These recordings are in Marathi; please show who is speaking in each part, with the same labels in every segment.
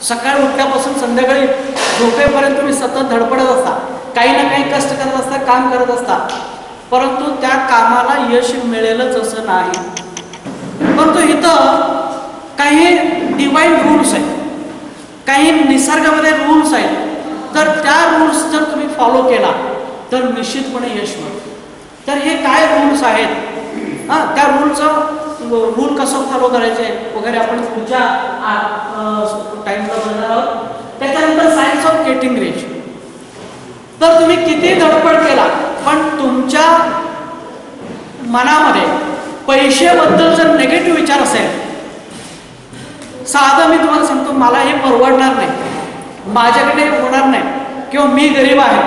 Speaker 1: सकाळी उठल्यापासून संध्याकाळी झोपेपर्यंत तुम्ही सतत धडपडत असता, काही ना काही कष्ट करत असता, काम करत असता, परंतु त्या कामाला यश मिळेलच असं नाही. परंतु इथं काही डिवाइन रूल्स आहेत, काही निसर्गामध्ये रूल्स आहेत. तर त्या रूल्स जर तुम्ही फॉलो केला तर निश्चितपणे यश मिळेल. तर हे काय रूल्स आहेत, त्या रूल कसं फॉलो करायचे वगैरे आपण पुढच्या टाइमला बघणार आहोत. त्याच्यानंतर सायन्स ऑफ गेटिंग रिच. तर तुम्ही किती धडपड केला पण तुमच्या मनामध्ये पैशाबद्दल जर निगेटिव्ह विचार असेल, साधं मी तुम्हाला सांगतो, मला हे परवडणार नाही, माझ्याकडे होणार नाही, किंवा मी गरीब आहे,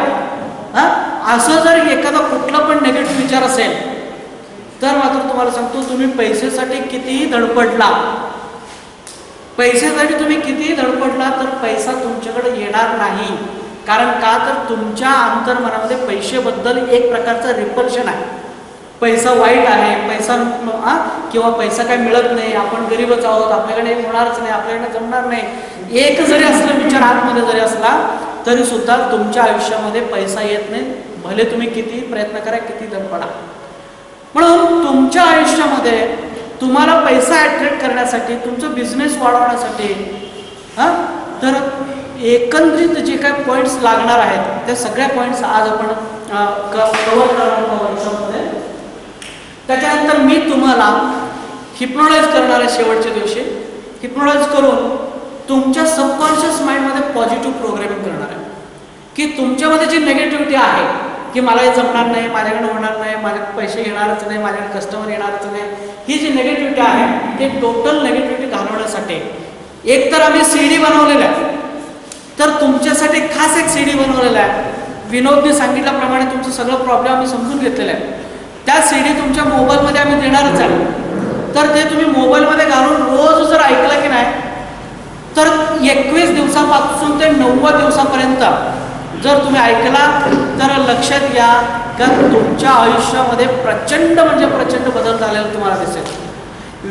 Speaker 1: असं जर एखादा कुठला पण निगेटिव्ह विचार असेल तर मात्र तुम्हाला सांगतो, तुम्ही पैशासाठी कितीही धडपडला, पैशासाठी तुम्ही कितीही धडपडला तर पैसा तुमच्याकडे येणार नाही. कारण का तर तुमच्या अंतर्मनामध्ये पैशाबद्दल एक प्रकारचं रिपल्शन आहे. पैसा वाईट आहे, पैसा किंवा पैसा काय मिळत नाही, आपण गरीबच आहोत, आपल्याकडे होणारच नाही, आपल्याकडे जमणार नाही, एक जरी असलं विचार आतमध्ये जरी असला तरी सुद्धा तुमच्या आयुष्यामध्ये पैसा येत नाही, भले तुम्ही किती प्रयत्न करा, किती धडपडा. म्हणून तुमच्या आयुष्यामध्ये तुम्हाला पैसा अट्रॅक्ट करण्यासाठी, तुमचं बिझनेस वाढवण्यासाठी तर एकंदरीत जे काही पॉईंट्स लागणार आहेत त्या सगळ्या पॉईंट्स आज आपण कव्हर करणार वर्कशॉपमध्ये. त्याच्यानंतर मी तुम्हाला हिप्नोटाईज करणार आहे. शेवटच्या दिवशी हिप्नोटाईज करून तुमच्या सबकॉन्शियस माइंडमध्ये पॉझिटिव्ह प्रोग्रामिंग करणार आहे, की तुमच्यामध्ये जी नेगेटिव्हिटी आहे की मला हे जमणार नाही, माझ्याकडे होणार नाही, माझ्याकडे पैसे येणारच नाही, माझ्याकडे कस्टमर येणारच नाही, ही जी नेगेटिव्हिटी आहे ते टोटल नेगेटिव्हिटी घालवण्यासाठी एक तर आम्ही CD बनवलेला आहे. तर तुमच्यासाठी खास एक CD बनवलेला आहे. विनोदने सांगितल्याप्रमाणे तुमचं सगळं प्रॉब्लेम आम्ही समजून घेतलेलं आहे. त्या CD तुमच्या मोबाईलमध्ये आम्ही देणारच आहे. तर ते तुम्ही मोबाईलमध्ये घालून रोज जर ऐकलं की नाही तर 21 दिवसापासून ते 90 दिवसापर्यंत जर तुम्ही ऐकला तर लक्षात घ्या का तुमच्या आयुष्यामध्ये प्रचंड म्हणजे प्रचंड बदल झालेला तुम्हाला दिसेल.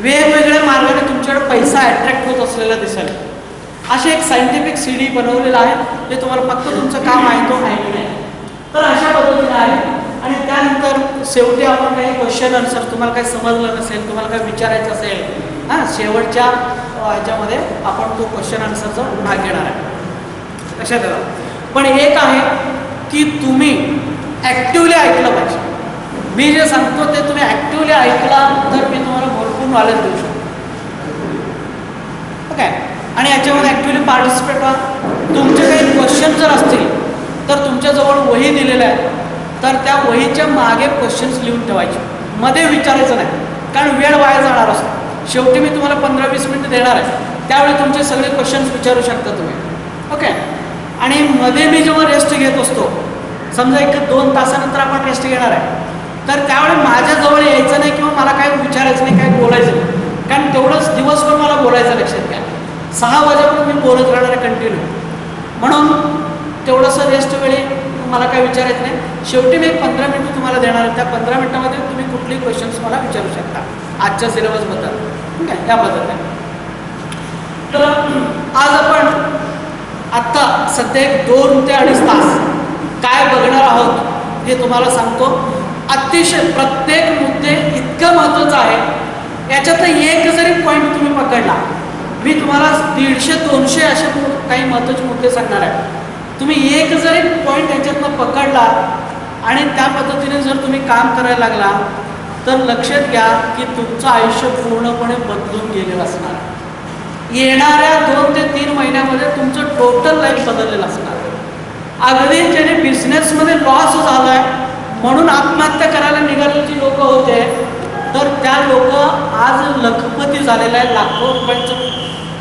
Speaker 1: वेगवेगळ्या मार्गाने तुमच्याकडे पैसा अट्रॅक्ट होत असलेला दिसेल. असे एक सायंटिफिक CD बनवलेलं आहे, ते तुम्हाला फक्त तुमचं काम आहे तो ऐकणे. तर अशा पद्धतीने आहे. आणि त्यानंतर शेवटी आपण काही क्वेश्चन आन्सर, तुम्हाला काही समजलं नसेल, तुम्हाला काही विचारायचं असेल, शेवटच्या ह्याच्यामध्ये आपण तो क्वेश्चन आन्सरचा भाग घेणार आहे. लक्षात ठेवा. पण एक आहे की तुम्ही ॲक्टिव्हली ऐकलं पाहिजे. मी जे सांगतो ते तुम्ही ॲक्टिव्हली ऐकला तर मी तुम्हाला भरपूर नॉलेज देऊ शकतो. ओके. आणि याच्यामध्ये ॲक्च्युली पार्टिसिपेट व्हा. तुमचे काही क्वेश्चन जर असतील तर तुमच्याजवळ वही दिलेल्या आहे, तर त्या वहीच्या मागे क्वेश्चन्स लिहून ठेवायचे, मध्ये विचारायचं नाही, कारण वेळ वाया जाणार असतो. शेवटी मी तुम्हाला 15-20 मिनिटं देणार आहे, त्यावेळी तुमचे सगळे क्वेश्चन्स विचारू शकता तुम्ही. ओके. आणि मध्ये मी जेव्हा रेस्ट घेत असतो, समजा 1-2 तासानंतर आपण रेस्ट घेणार आहे, तर त्यावेळी माझ्याजवळ यायचं नाही किंवा मला काय विचारायचं नाही, काय बोलायचं नाही, कारण तेवढंच दिवसभर मला बोलायचं. लक्षात घ्या, 6 वाजेपर्यंत मी बोलत राहणार आहे कंटिन्यू. म्हणून तेवढंसं रेस्ट वेळी मला काय विचारायचं नाही. शेवटी मी 15 मिनिटं तुम्हाला देणार आहे, त्या 15 मिनिटामध्ये तुम्ही कुठलेही क्वेश्चन्स मला विचारू शकता आजच्या सिलेबसबद्दल. ठीक आहे, या पद्धतीने. तर आज आपण आत्ता सध्या 2 ते 2.5 तास काय बघणार आहोत हे तुम्हाला सांगतो. अतिशय प्रत्येक मुद्दे इतकं महत्त्वाचं आहे, याच्यात एक जरी पॉईंट तुम्ही पकडला, मी तुम्हाला 150-200 असे काही महत्त्वाचे मुद्दे सांगणार आहे. तुम्ही एक जरी पॉईंट याच्यातनं पकडला आणि त्या पद्धतीने जर तुम्ही काम करायला लागला तर लक्षात घ्या की तुमचं आयुष्य पूर्णपणे बदलून गेलेलं असणार. येणाऱ्या 2 ते 3 महिन्यामध्ये तुमचं टोटल लाईफ बदललेलं असणार. अगदी ज्याने बिझनेसमध्ये लॉस झाला आहे म्हणून आत्महत्या करायला निघालेली जी लोक होते, तर त्या लोक आज लखपती झालेला आहे, लाखो रुपयांचा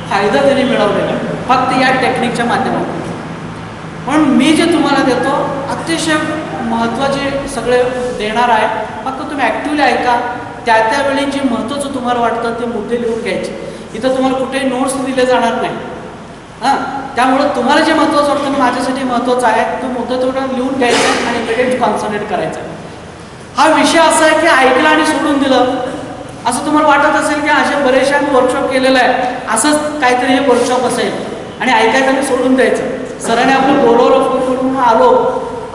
Speaker 1: फायदा त्यांनी मिळवलेला आहे फक्त या टेक्निकच्या माध्यमातून. म्हणून मी जे तुम्हाला देतो अतिशय महत्त्वाचे सगळे देणार आहे. फक्त तुम्ही ॲक्टिव्हली ऐका, त्यावेळी जे महत्त्वाचं तुम्हाला वाटतं ते मुद्दे लिहून घ्यायचे. इथं तुम्हाला कुठेही नोट्स दिले जाणार नाही. त्यामुळं तुम्हाला जे महत्त्वाचं वाटतं माझ्यासाठी महत्त्वाचं आहे तो मुद्दा तेवढा लिहून घ्यायचा आणि लगेच कॉन्सन्ट्रेट करायचा. हा विषय असा आहे की ऐकलं आणि सोडून दिलं असं तुम्हाला वाटत असेल की असे बरेचसे आम्ही वर्कशॉप केलेलं आहे, असंच काहीतरी हे वर्कशॉप असेल. आणि ऐकायचं आणि सोडून द्यायचं. सरांनी आपलं बोलवलं फोन म्हणून आलो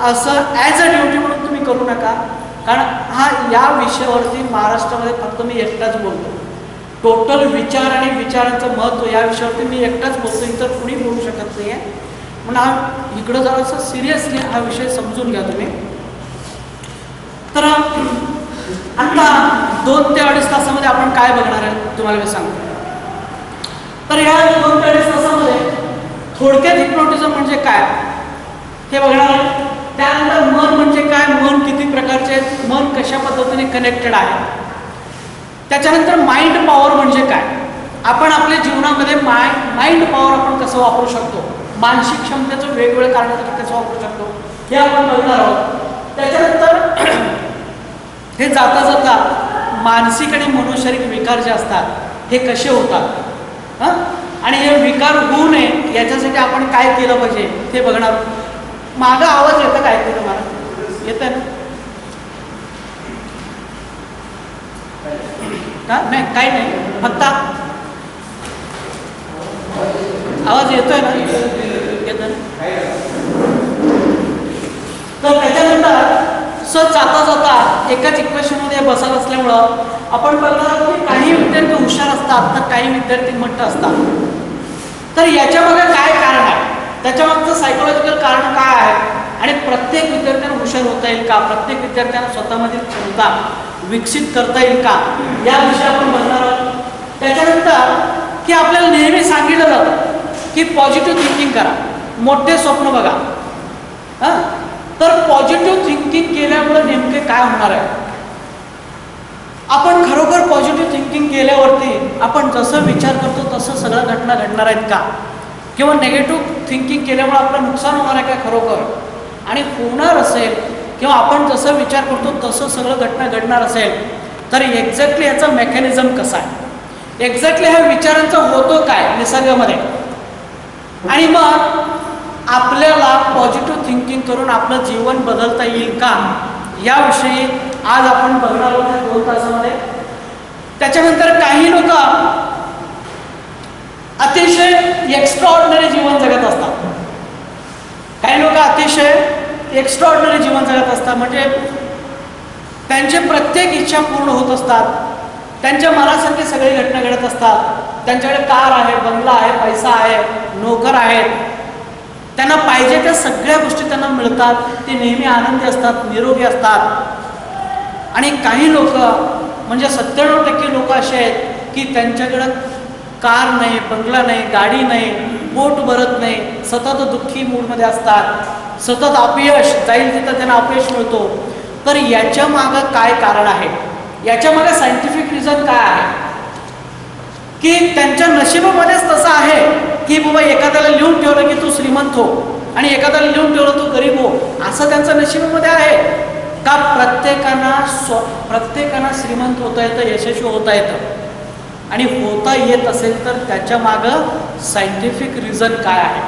Speaker 1: असं ॲज अ ड्युटी म्हणून तुम्ही करू नका. कारण या विषयावरती महाराष्ट्रामध्ये फक्त मी एकटाच बोलतो. टोटल विचार आणि विचारांचं महत्त्व या विषयावरती मी एकटाच बोलतो, इतर कुणी बोलू शकत नाही आहे. म्हणून इकडं जरासं सिरियसली हा विषय समजून घ्या तुम्ही. तर आता 2 ते 2.5 तासामध्ये आपण काय बघणार आहे तुम्हाला मी सांगतो. तर या 2 ते 2.5 तासामध्ये थोडक्यात हिप्नोटिझम म्हणजे काय हे बघणार आहे. त्यानंतर मन म्हणजे काय, मन किती प्रकारचे आहेत, मन कशा पद्धतीने कनेक्टेड आहे. त्याच्यानंतर माइंड पॉवर म्हणजे काय, आपण आपल्या जीवनामध्ये माइंड पॉवर आपण कसं वापरू शकतो, मानसिक क्षमतेचं वेगवेगळ्या कारणासाठी कसं वापरू शकतो हे आपण बघणार आहोत. त्याच्यानंतर हे जाता जाता मानसिक आणि मनोशारीरिक विकार जे असतात हे कसे होतात आणि हे विकार होऊ नये याच्यासाठी आपण काय केलं पाहिजे ते बघणार. मागं आवाज येतं काय ते तुम्हाला येत आहे ना? नाही काही नाही, फक्त आवाज येतोय ना? येत ना? तर त्याच्यानंतर जाता जाता एकाच इक्वेशनमध्ये बसत असल्यामुळं आपण बघणार की काही विद्यार्थी हुशार असतात तर काही विद्यार्थी मट्ट असतात. तर याच्यामागे काय कारण आहे, त्याच्यामागचं सायकोलॉजिकल कारण काय आहे आणि प्रत्येक विद्यार्थ्यांना हुशार होता येईल का, प्रत्येक विद्यार्थ्यांना स्वतःमधील क्षमता विकसित करता येईल का याविषयी आपण बघणार आहोत. त्याच्यानंतर की आपल्याला नेहमी सांगितलं जातं की पॉझिटिव्ह थिंकिंग करा, मोठे स्वप्न बघा. तर पॉझिटिव्ह थिंकिंग केल्यामुळे नेमके काय होणार आहे, आपण खरोखर पॉझिटिव्ह थिंकिंग केल्यावरती आपण जसं विचार करतो तसं सगळं घटना घडणार आहेत का, किंवा नेगेटिव्ह थिंकिंग केल्यामुळे आपलं नुकसान होणार आहे का खरोखर, आणि होणार असेल किंवा आपण जसं विचार करतो तसं सगळं घटना घडणार असेल तर एक्झॅक्टली याचा मेकॅनिझम कसा आहे, एक्झॅक्टली ह्या विचारांचा होतो काय निसर्गामध्ये, आणि मग आपल्याला पॉझिटिव्ह थिंकिंग करून आपलं जीवन बदलता येईल का याविषयी आज आपण बघणार आहोत 2 तासामध्ये. त्याच्यानंतर काही लोक अतिशय एक्स्ट्राऑर्डिनरी जीवन जगत असतात, काही लोक अतिशय एक्स्ट्राऑर्डिनरी जीवन जगत असतात, म्हणजे त्यांचे प्रत्येक इच्छा पूर्ण होत असतात, त्यांच्या मनासारखी सगळी घटना घडत असतात, त्यांच्याकडे कार आहे, बंगला आहे, पैसा आहे, नोकर आहेत, त्यांना पाहिजे त्या सगळ्या गोष्टी त्यांना मिळतात, ते नेहमी आनंदी असतात, निरोगी असतात. आणि काही लोक म्हणजे 97% लोक असे आहेत की त्यांच्याकडं कार नाही, बंगला नाही, गाडी नाही, पोट भरत नाही, सतत दुःखी मूडमध्ये असतात, सतत अपयश, जाईल तिथं त्यांना अपयश मिळतो. तर याच्या मागं काय कारण आहे, याच्या मागं सायंटिफिक रिझन काय आहे की त्यांच्या नशिबामध्येच तसं आहे की बाबा एखाद्याला लिहून ठेवलं की तू श्रीमंत हो आणि एखाद्याला लिहून ठेवलं तू गरीब हो, असं त्यांच्या नशिबामध्ये आहे का? प्रत्येकांना श्रीमंत होता येतं, यशस्वी होता येतं, आणि होता येत असेल तर त्याच्या मागं सायंटिफिक रिझन काय आहे,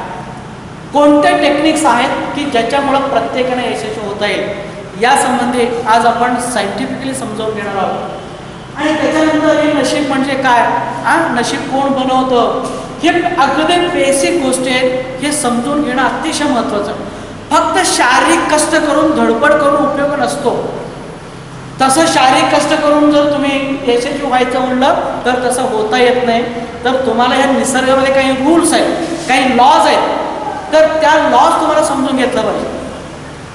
Speaker 1: कोणते टेक्निक्स आहेत की ज्याच्यामुळं प्रत्येकाने यशस्वी होता येईल यासंबंधी आज आपण सायंटिफिकली समजावून घेणार आहोत. आणि त्याच्यानंतर हे नशीब म्हणजे काय, नशीब कोण बनवतं, हे अगदी बेसिक गोष्टी आहेत, हे समजून घेणं अतिशय महत्त्वाचं. फक्त शारीरिक कष्ट करून धडपड करून उपयोग नसतो. तसं शारीरिक कष्ट करून जर तुम्ही यशस्वी व्हायचं म्हणलं तर तसं होता येत नाही. तर तुम्हाला ह्या निसर्गामध्ये काही रूल्स आहेत, काही लॉज आहेत, तर त्या लॉज तुम्हाला समजून घेतला पाहिजे.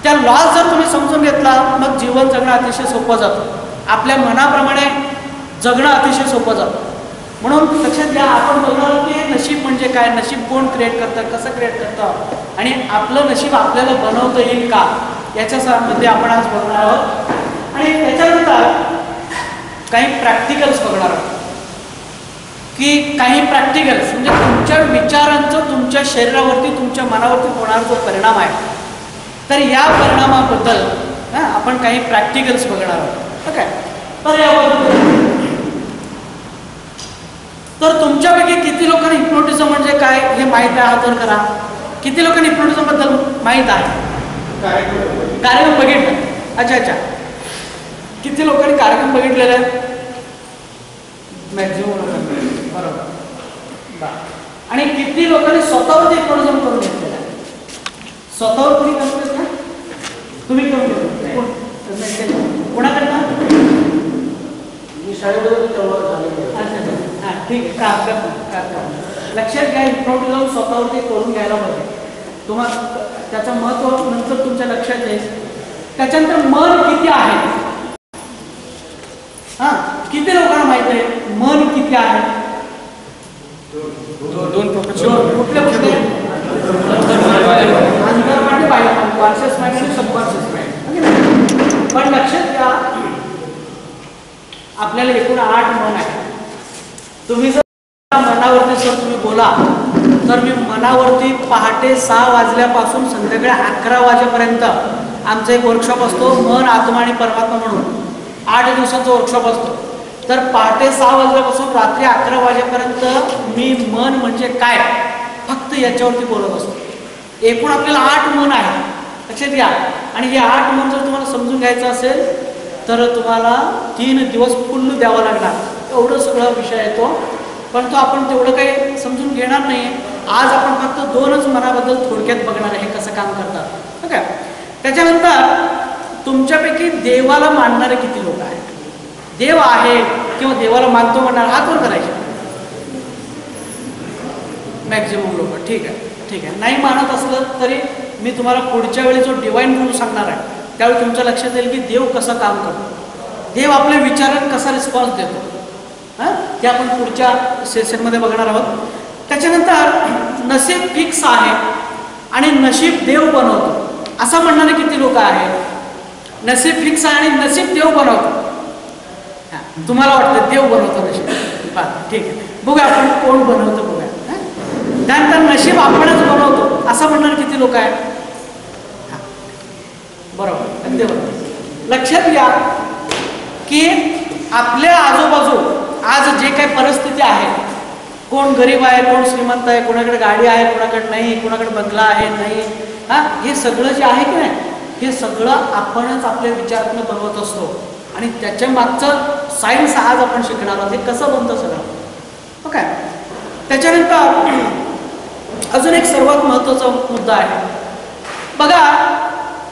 Speaker 1: त्या लॉज जर तुम्ही समजून घेतला मग जीवन जगणं अतिशय सोपं जातं, आपल्या मनाप्रमाणे जगणं अतिशय सोपं जातं. म्हणून लक्षात घ्या, आपण बघणार आहोत की नशीब म्हणजे काय, नशीब कोण क्रिएट करतं, कसं क्रिएट करतं, आणि आपलं नशीब आपल्याला बनवता येईल का याच्यामध्ये आपण आज बघणार आहोत. आणि त्याच्यानंतर काही प्रॅक्टिकल्स बघणार आहोत की काही प्रॅक्टिकल्स म्हणजे तुमच्या विचारांचं तुमच्या शरीरावरती, तुमच्या मनावरती होणारा जो परिणाम आहे तर या परिणामाबद्दल आपण काही प्रॅक्टिकल्स बघणार आहोत. ओके, तर याबद्दल तर तुमच्यापैकी किती लोकांना हिप्नोटिझम म्हणजे काय हे माहीत आहे, हात वर करा. किती लोकांना हिप्नोटिझम बद्दल माहीत आहे, कार्यक्रम बघितलं? अच्छा, किती लोकांनी कार्यक्रम बघितलेले आहेत? मॅक्झिमम लोकांनी, बरोबर. आणि किती लोकांनी स्वतःवर ते इन्व्हॉल्व करून घेतलेलं आहे. स्वतःवर कोणी करतो का? तुम्ही करून घेतो कोणाकडनं?
Speaker 2: मी शाळेमध्ये तेव्हा झाले.
Speaker 1: हां ठीक आहे. लक्षात घ्या, इन्फ्रॉड जाऊन स्वतःवर ते करून घ्यायला पाहिजे. तुम्हाला त्याचं महत्त्व नंतर तुमच्या लक्षात येईल. त्याच्यानंतर मन किती आहे, हां किती लोकांना माहित आहे मन किती आहे?
Speaker 2: दोन
Speaker 1: कुठले कुठले? अंतर्मन, बाह्यमन, कॉन्शियस माइंड आणि सबकॉन्शियस माइंड. पण लक्षात घ्या, आपल्याला एकूण 8 मन आहे. तुम्ही जर मनावरती सर तुम्ही बोला तर मी मनावरती पहाटे 6 वाजल्यापासून संध्याकाळी 11 वाजेपर्यंत आमचा एक वर्कशॉप असतो, मन, आत्मा आणि परमात्मा म्हणून 8 दिवसांचा वर्कशॉप असतो. तर पहाटे 6 वाजल्यापासून रात्री 11 वाजेपर्यंत मी मन म्हणजे काय फक्त याच्यावरती बोलत असतो. एकूण आपल्याला 8 मन आहे, लक्षात घ्या. आणि हे 8 मन जर तुम्हाला समजून घ्यायचं असेल तर तुम्हाला 3 दिवस फुल्ल द्यावं लागणार, एवढं सगळं विषय येतो. पण तो आपण तेवढं काही समजून घेणार नाही. आज आपण फक्त 2च मनाबद्दल थोडक्यात बघणार आहे, कसं काम करतात. ओके. त्याच्यानंतर तुमच्यापैकी देवाला मानणारे किती लोक आहेत? देव आहे किंवा देवाला मानतो म्हणणार हात वर करायचे. मॅक्झिमम लोक. ठीक आहे. नाही मानत असलं तरी मी तुम्हाला पुढच्या वेळी जो डिवाइन रूल सांगणार आहे त्यावेळी तुमच्या लक्षात येईल की देव कसं काम करतो, देव आपल्या विचारांना कसा रिस्पॉन्स देतो. हां ते आपण पुढच्या सेशनमध्ये बघणार आहोत. त्याच्यानंतर नशीब फिक्स आहे आणि नशीब देव बनवतो असं म्हणणारे किती लोक आहेत? नशीब फिक्स आहे आणि नशीब देव बनवतो. तुम्हाला वाटतं देव बनवतो नशीब? ठीक आहे, बघूया आपण कोण बनवतो बघूया. त्यानंतर नशीब आपणच बनवतो असं म्हणणारे किती लोक आहेत? बरोबर, अगदी बरोबर. लक्षात घ्या की आपल्या आजूबाजू आज जे काही परिस्थिती आहे, कोण गरीब आहे, कोण श्रीमंत आहे, कोणाकडे गाडी आहे, कोणाकडे नाही, कोणाकडे बंगला आहे नाही, हां हे सगळं जे आहे की नाही हे सगळं आपणच आपल्या विचारातून बनवत असतो. आणि त्याच्या मागचं सायन्स आज आपण शिकणार आहोत, हे कसं बनतं सगळं. ओके. त्याच्यानंतर अजून एक सर्वात महत्त्वाचा मुद्दा आहे बघा.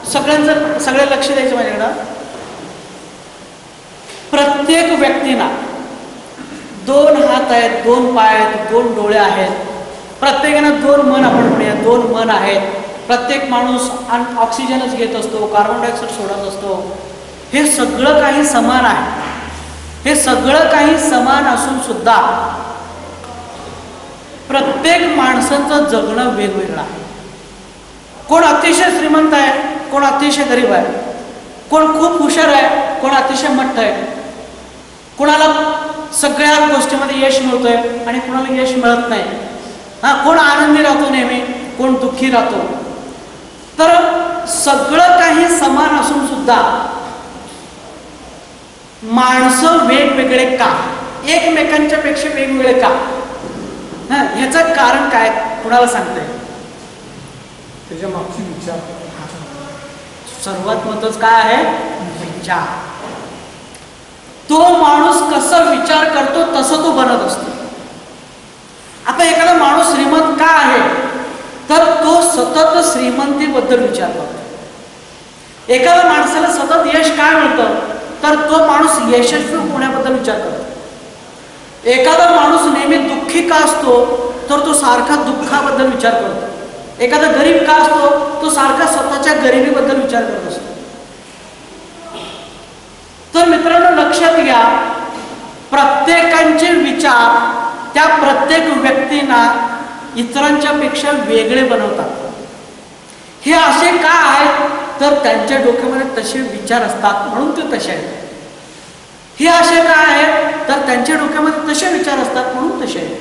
Speaker 1: सगळे लक्ष द्यायचं माझ्याकडं. प्रत्येक व्यक्तीला 2 हात आहेत, 2 पाय आहेत, 2 डोळे आहेत. प्रत्येकानं 2 मन, आपण म्हणूया 2 मन आहेत. प्रत्येक माणूस ऑक्सिजनच घेत असतो, कार्बन डायऑक्साईड सोडत असतो. हे सगळं काही समान आहे. हे सगळं काही समान असून सुद्धा प्रत्येक माणसाचं जगणं वेगवेगळं आहे. कोण अतिशय श्रीमंत आहे, कोण अतिशय गरीब आहे, कोण खूप हुशार आहे, कोण अतिशय मठ्ठ आहे. कोणाला सगळ्या गोष्टीमध्ये यश मिळतंय आणि कोणाला यश मिळत नाही. हां कोण आनंदी राहतो नेहमी, कोण दुःखी राहतो. तर सगळं काही समान असून सुद्धा माणसं वेगवेगळे का, एकमेकांच्या पेक्षा वेगवेगळे का? हां ह्याचं कारण काय कुणाला सांगते?
Speaker 2: त्याच्या मागची विचार.
Speaker 1: सर्वात महत्त्वाचं काय आहे? विचार. तो माणूस कसा विचार करतो तसं तो बनत असतो. आता एखादा माणूस श्रीमंत का आहे तर तो सतत श्रीमंतीबद्दल विचार करतो. एखाद्या माणसाला सतत यश काय मिळतं तर तो माणूस यशस्वी होण्याबद्दल विचार करतो. एखादा माणूस नेहमी दुःखी का असतो तर तो सारखा दुःखाबद्दल विचार करतो. एखादा गरीब का असतो तो सारखा स्वतःच्या गरिबीबद्दल विचार करत असतो. तर मित्रांनो लक्षात घ्या, प्रत्येकाचे विचार त्या प्रत्येक व्यक्तींना इतरांच्या पेक्षा वेगळे बनवतात. हे असे का आहेत तर त्यांच्या डोक्यामध्ये तसे विचार असतात म्हणून ते तसे आहेत. हे असे का आहेत तर त्यांच्या डोक्यामध्ये तसे विचार असतात म्हणून तसे आहेत.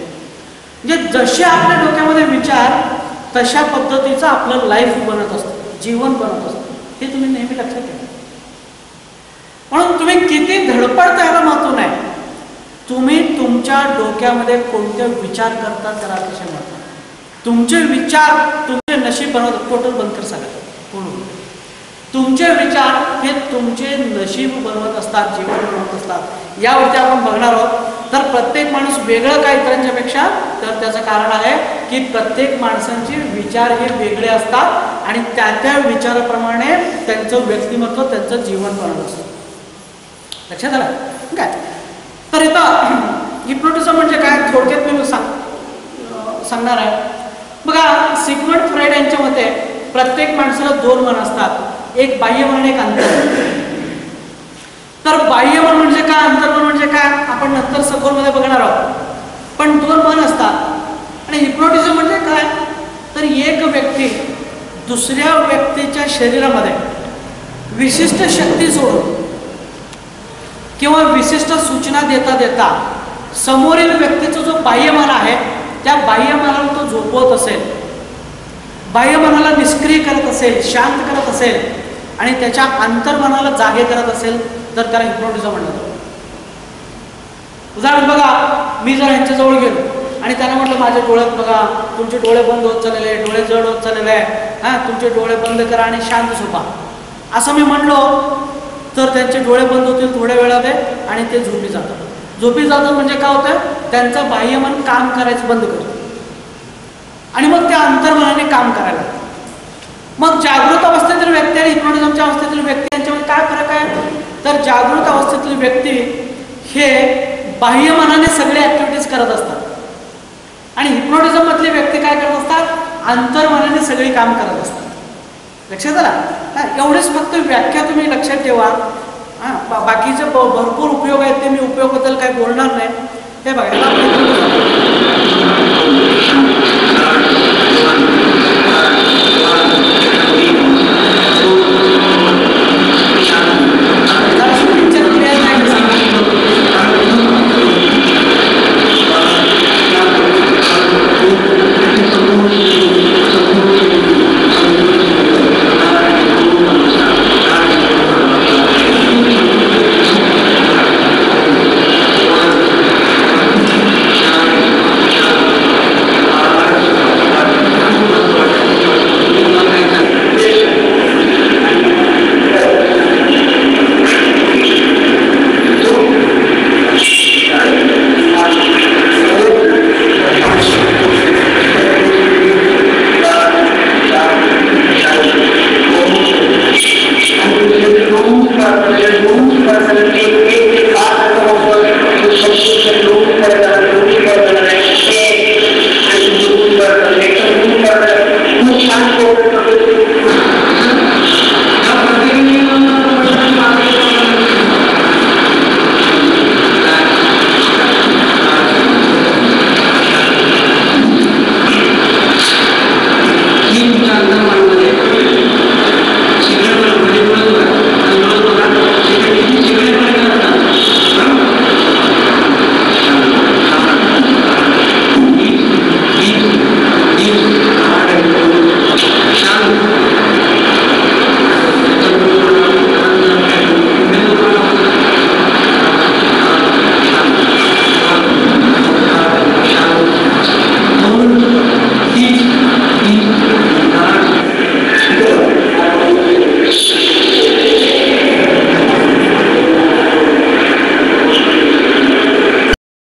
Speaker 1: म्हणजे जसे आपल्या डोक्यामध्ये विचार तशा पद्धतीचं आपलं लाईफ बनत असतं, जीवन बनत असतं. हे तुम्ही नेहमी लक्षात ठेवा. म्हणून तुम्ही किती धडपडता ह्याला महत्व नाही, तुम्ही तुमच्या डोक्यामध्ये कोणते विचार करता त्याला अतिशय महत्व. तुमचे विचार तुमचे नशीब बनवतात. टोटल बंद कर सगळं पूर्ण. तुमचे विचार हे तुमचे नशीब बनवत असतात, जीवन बनवत असतात. यावरती आपण बघणार आहोत. तर प्रत्येक माणूस वेगळं काय इतरांच्या पेक्षा, तर त्याचं कारण आहे की प्रत्येक माणसांचे विचार हे वेगळे असतात आणि त्या त्या विचाराप्रमाणे त्यांचं व्यक्तिमत्व, त्यांचं जीवन बनत असतं. लक्षात आलं काय? तर इथं हिप्नोटिझम म्हणजे काय थोडक्यात मी सांगणार आहे. बघा, सिग्मंड फ्राइड यांच्या मते प्रत्येक माणसाला दोन मन असतात, एक बाह्यमन आणि एक अंतर्मन. तर बाह्यमन म्हणजे काय, अंतर्मन म्हणजे काय, आपण नंतर सखोलमध्ये बघणार आहोत. पण दोन मन असतात. आणि हिप्नोटिझम म्हणजे काय, तर एक व्यक्ती दुसऱ्या व्यक्तीच्या शरीरामध्ये विशिष्ट शक्ती सोडून किंवा विशिष्ट सूचना देता देता समोरील व्यक्तीचा जो बाह्यमन आहे त्या बाह्यमनाला तो झोपवत असेल, बाह्यमनाला निष्क्रिय करत असेल, शांत करत असेल आणि त्याच्या अंतर्मनाला जागे करत असेल, तर त्याला हिप्नोटिझम म्हणतात. उदाहरण बघा, मी जर यांच्याजवळ गेलो आणि त्यांना म्हटलं माझ्या डोळ्यात बघा, तुमचे डोळे बंद होत चाललेले आहे, डोळे जड होत चाललेले आहे, हां तुमचे डोळे बंद करा आणि शांत झोपा, असं मी म्हणलो तर त्यांचे डोळे बंद होतील थोड्या वेळाने आणि ते झोपी जातात. झोपी जातात म्हणजे काय होतं, त्यांचं बाह्यमन काम करायचं बंद करतं आणि मग त्या अंतर्मनाने काम करायला लागतं. मग जागृत अवस्थेतील व्यक्ती आणि हिप्नोटिझमच्या अवस्थेतील व्यक्ती यांच्यामध्ये काय फरक आहे, तर जागृत अवस्थेतील व्यक्ती हे बाह्यमनाने सगळे ऍक्टिव्हिटीज करत असतात आणि हिप्नोटिझम मधले व्यक्ती काय करत असतात, अंतर्मनाने सगळी काम करत असतात. लक्षात आला? एवढेच फक्त व्याख्या तुम्ही लक्षात ठेवा. बाकीचे भरपूर उपयोग आहेत, ते मी उपयोगाबद्दल काही बोलणार नाही. हे बघा,